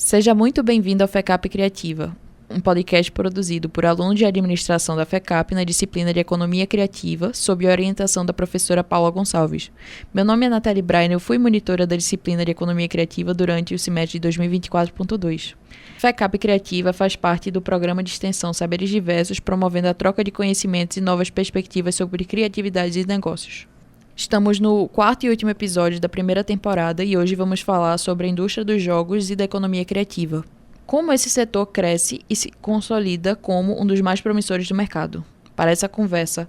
Seja muito bem-vindo ao FECAP Criativa, um podcast produzido por alunos de administração da FECAP na disciplina de Economia Criativa, sob a orientação da professora Paula Gonçalves. Meu nome é Nathalie Brainer, eu fui monitora da disciplina de Economia Criativa durante o semestre de 2024.2. FECAP Criativa faz parte do programa de extensão Saberes Diversos, promovendo a troca de conhecimentos e novas perspectivas sobre criatividade e negócios. Estamos no quarto e último episódio da primeira temporada e hoje vamos falar sobre a indústria dos jogos e da economia criativa. Como esse setor cresce e se consolida como um dos mais promissores do mercado. Para essa conversa,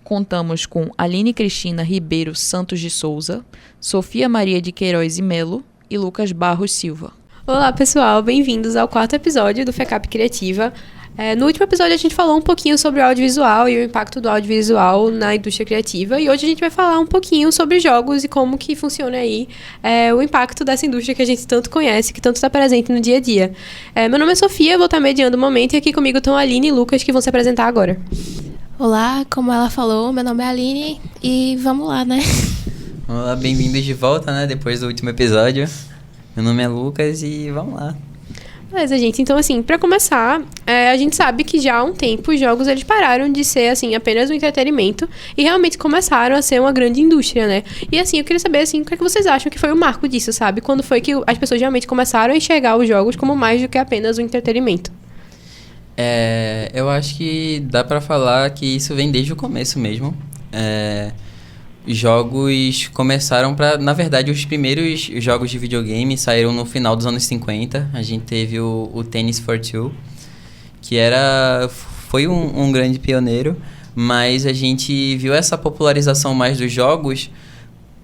contamos com Aline Cristina Ribeiro Santos de Souza, Sofia Maria de Queiroz e Melo e Lucas Barros Silva. Olá pessoal, bem-vindos ao quarto episódio do FECAP Criativa. No último episódio a gente falou um pouquinho sobre o audiovisual e o impacto do audiovisual na indústria criativa e hoje a gente vai falar um pouquinho sobre jogos e como que funciona aí o impacto dessa indústria que a gente tanto conhece, que tanto está presente no dia a dia. Meu nome é Sofia, vou estar mediando o momento e aqui comigo estão a Aline e Lucas que vão se apresentar agora. Olá, como ela falou, meu nome é Aline e vamos lá, né? Olá, bem-vindos de volta, né, depois do último episódio. Meu nome é Lucas e vamos lá. Beleza, gente. Então, assim, pra começar, a gente sabe que já há um tempo os jogos eles pararam de ser, assim, apenas um entretenimento e realmente começaram a ser uma grande indústria, né? E, assim, eu queria saber, assim, o que é que vocês acham que foi o marco disso, sabe? Quando foi que as pessoas realmente começaram a enxergar os jogos como mais do que apenas um entretenimento? Eu acho que dá pra falar que isso vem desde o começo mesmo. Jogos começaram na verdade, os primeiros jogos de videogame saíram no final dos anos 50. A gente teve o Tennis for Two, que foi um grande pioneiro, mas a gente viu essa popularização mais dos jogos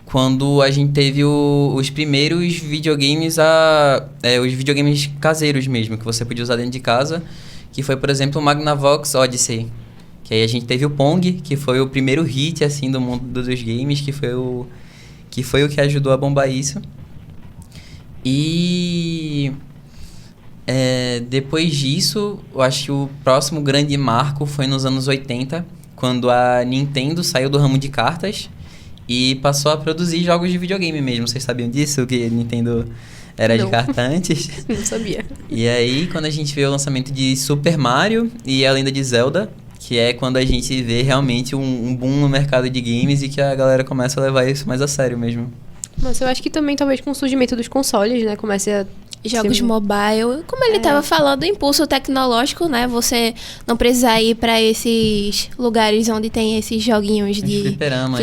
quando a gente teve os primeiros videogames, os videogames caseiros mesmo, que você podia usar dentro de casa, que foi, por exemplo, o Magnavox Odyssey. Que aí a gente teve o Pong, que foi o primeiro hit, assim, do mundo dos games, que foi o que ajudou a bombar isso. E depois disso, eu acho que o próximo grande marco foi nos anos 80, quando a Nintendo saiu do ramo de cartas e passou a produzir jogos de videogame mesmo. Vocês sabiam disso? Que a Nintendo era de carta antes? Não sabia. E aí, quando a gente vê o lançamento de Super Mario e a Lenda de Zelda, que é quando a gente vê realmente um boom no mercado de games e que a galera começa a levar isso mais a sério mesmo. Mas eu acho que também, talvez, com o surgimento dos consoles, né, comece a... Jogos mobile, como ele estava falando, impulso tecnológico, né? Você não precisa ir para esses lugares onde tem esses joguinhos de fliperamas.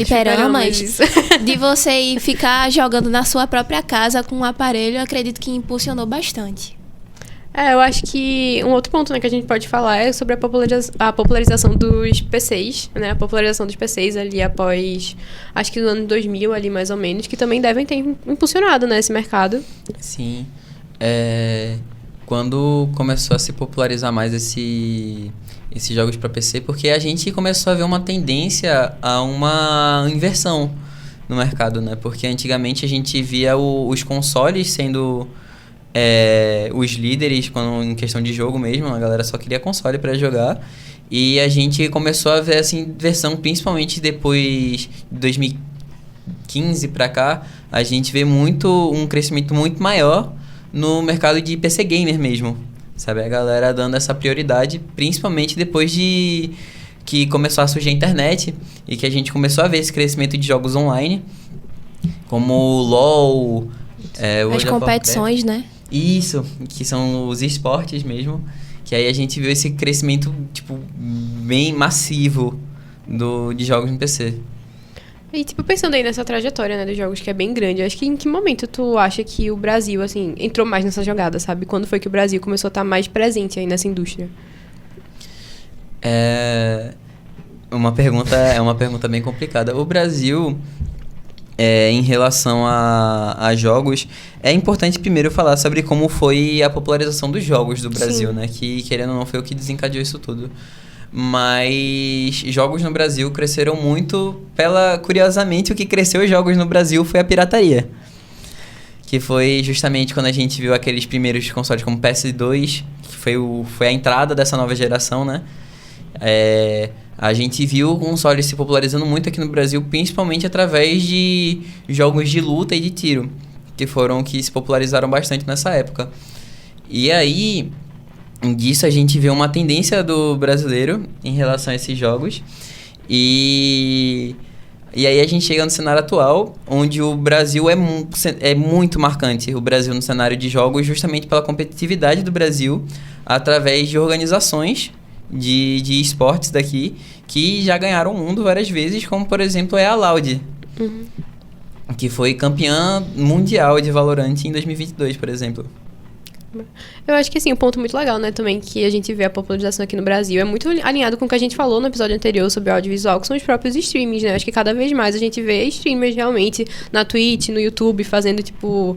De você ir ficar jogando na sua própria casa com um aparelho, eu acredito que impulsionou bastante. Eu acho que um outro ponto, né, que a gente pode falar é sobre a popularização dos PCs, né? A popularização dos PCs ali após, acho que no ano 2000 ali mais ou menos, que também devem ter impulsionado, né, esse mercado. Sim. Quando começou a se popularizar mais esses jogos para PC, porque a gente começou a ver uma tendência a uma inversão no mercado, né? Porque antigamente a gente via os consoles sendo os líderes em questão de jogo mesmo, a galera só queria console para jogar. E a gente começou a ver essa inversão, principalmente depois de 2015 para cá, a gente vê um crescimento muito maior no mercado de PC Gamer mesmo, sabe? A galera dando essa prioridade, principalmente depois de que começou a surgir a internet e que a gente começou a ver esse crescimento de jogos online, como o LoL, as competições, né? Isso, que são os esportes mesmo, que aí a gente viu esse crescimento, tipo, bem massivo de jogos no PC. E, tipo, pensando aí nessa trajetória, né, dos jogos, que é bem grande, acho que em que momento tu acha que o Brasil, assim, entrou mais nessa jogada, sabe? Quando foi que o Brasil começou a estar mais presente aí nessa indústria? É uma pergunta bem complicada. O Brasil, em relação a jogos, é importante primeiro falar sobre como foi a popularização dos jogos do Brasil, né? Que, querendo ou não, foi o que desencadeou isso tudo. Mas jogos no Brasil cresceram muito curiosamente, o que cresceu os jogos no Brasil foi a pirataria. Que foi justamente quando a gente viu aqueles primeiros consoles como PS2, que foi a entrada dessa nova geração, né? A gente viu o console se popularizando muito aqui no Brasil, principalmente através de jogos de luta e de tiro, que foram que se popularizaram bastante nessa época. E aí, disso a gente vê uma tendência do brasileiro em relação a esses jogos. E aí a gente chega no cenário atual, onde o Brasil é muito marcante. O Brasil no cenário de jogos, justamente pela competitividade do Brasil, através de organizações de esportes daqui, que já ganharam o mundo várias vezes, como, por exemplo, a Loud, que foi campeã mundial de Valorant em 2022, por exemplo. Eu acho que, assim, um ponto muito legal, né, também, que a gente vê a popularização aqui no Brasil, é muito alinhado com o que a gente falou no episódio anterior sobre audiovisual, que são os próprios streamings, né? Acho que cada vez mais a gente vê streamers realmente na Twitch, no YouTube, fazendo, tipo,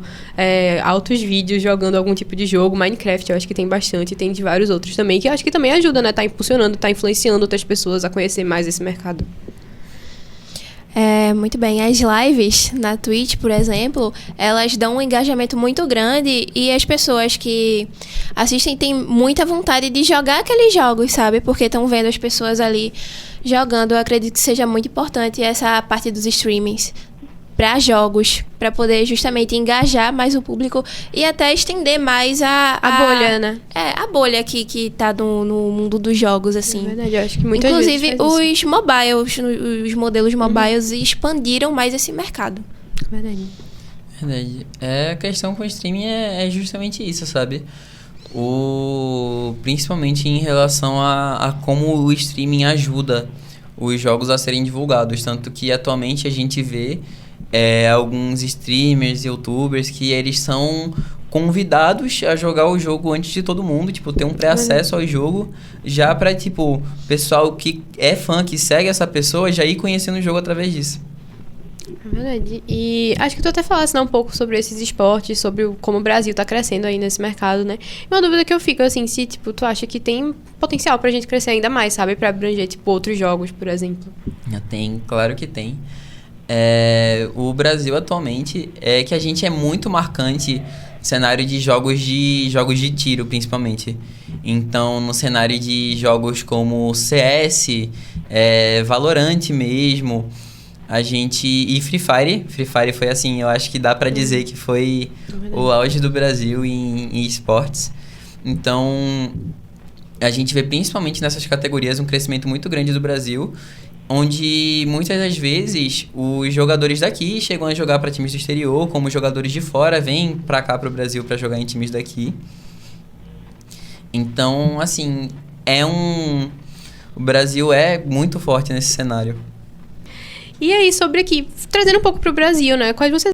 altos vídeos, jogando algum tipo de jogo. Minecraft, eu acho que tem bastante, tem de vários outros também, que eu acho que também ajuda, né? Tá impulsionando, tá influenciando outras pessoas a conhecer mais esse mercado. Muito bem, as lives na Twitch, por exemplo, elas dão um engajamento muito grande e as pessoas que assistem têm muita vontade de jogar aqueles jogos, sabe? Porque estão vendo as pessoas ali jogando. Eu acredito que seja muito importante essa parte dos streamings para jogos, para poder justamente engajar mais o público e até estender mais a bolha, né? A bolha que tá no mundo dos jogos, assim. É verdade, eu acho que muita Inclusive, gente faz isso. os modelos mobiles expandiram mais esse mercado. Verdade. A questão com o streaming é justamente isso, sabe? Principalmente em relação a como o streaming ajuda os jogos a serem divulgados. Tanto que atualmente a gente vê alguns streamers, youtubers, que eles são convidados a jogar o jogo antes de todo mundo, tipo, ter um pré-acesso ao jogo, já pra, tipo, pessoal que é fã, que segue essa pessoa, já ir conhecendo o jogo através disso. É verdade. E acho que tu até falasse, né, um pouco sobre esses esportes, sobre como o Brasil tá crescendo aí nesse mercado, né? E uma dúvida que eu fico, assim, se, tipo, tu acha que tem potencial pra gente crescer ainda mais, sabe? Pra abranger, tipo, outros jogos, por exemplo. Tem, claro que tem. O Brasil atualmente é que a gente é muito marcante no cenário de jogos de tiro, principalmente. Então, no cenário de jogos como CS, Valorant mesmo, e Free Fire foi assim, eu acho que dá pra dizer que foi o auge do Brasil em esportes. Então, a gente vê principalmente nessas categorias um crescimento muito grande do Brasil, onde muitas das vezes os jogadores daqui chegam a jogar para times do exterior, como os jogadores de fora vêm para cá, para o Brasil, para jogar em times daqui. Então, assim, o Brasil é muito forte nesse cenário. E aí, sobre aqui, trazendo um pouco pro Brasil, né? Quais você